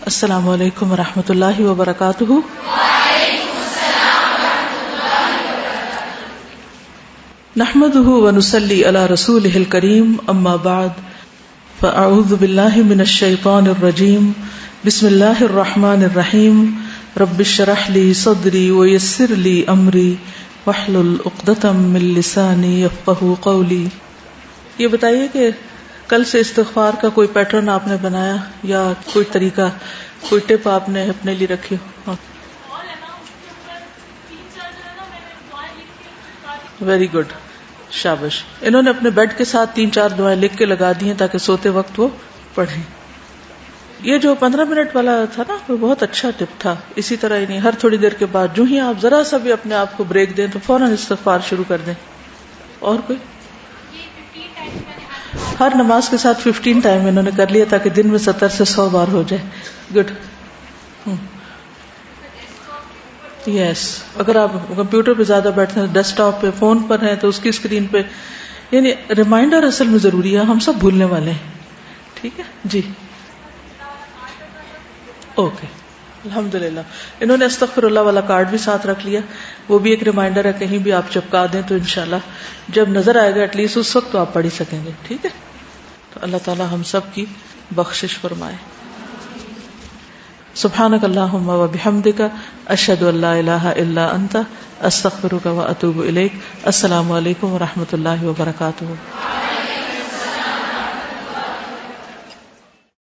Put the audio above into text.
السلام علیکم ورحمۃ اللہ وبرکاتہ. نحمده ونصلي على رسوله الكريم اما بعد فاعوذ بالله من الشيطان الرجيم. بسم الله الرحمن الرحيم. رب اشرح لي صدري ويسر لي امري واحلل عقدة من لساني يفقهوا قولي. یہ بتائیے کہ کل سے استغفار کا کوئی پیٹرن آپ نے بنایا یا کوئی طریقہ، کوئی ٹپ آپ نے اپنے لیے رکھی ہو؟ ویری گڈ، شاباش. انہوں نے اپنے بیڈ کے ساتھ 3-4 دعائیں لکھ کے لگا دی ہیں تاکہ سوتے وقت وہ پڑھیں. یہ جو 15 منٹ والا تھا نا، وہ بہت اچھا ٹپ تھا. اسی طرح نہیں، ہر تھوڑی دیر کے بعد جو ہی آپ ذرا سا بھی اپنے آپ کو بریک دیں تو فوراً استغفار شروع کر دیں. اور کوئی ہر نماز کے ساتھ 15 ٹائم انہوں نے کر لیا تاکہ دن میں 70 سے 100 بار ہو جائے. گڈ. یس، اگر آپ کمپیوٹر پہ زیادہ بیٹھتے ہیں، ڈیسک ٹاپ پہ، فون پر ہیں تو اس کی اسکرین پہ، یعنی ریمائنڈر اصل میں ضروری ہے. ہم سب بھولنے والے ہیں. ٹھیک ہے جی، اوکے. الحمدللہ انہوں نے استغفر اللہ والا کارڈ بھی ساتھ رکھ لیا. وہ بھی ایک ریمائنڈر ہے، کہیں بھی آپ چپکا دیں تو انشاءاللہ جب نظر آئے گا ایٹ لیسٹ اس وقت تو آپ پڑھ ہی سکیں گے. ٹھیک ہے، تو اللہ تعالی ہم سب کی بخشش فرمائے. سبحانک اللہم و بحمدک، اشہد ان لا الہ الا انت، استغفرک و اتوب الیک. السلام علیکم و رحمۃ اللہ وبرکاتہ.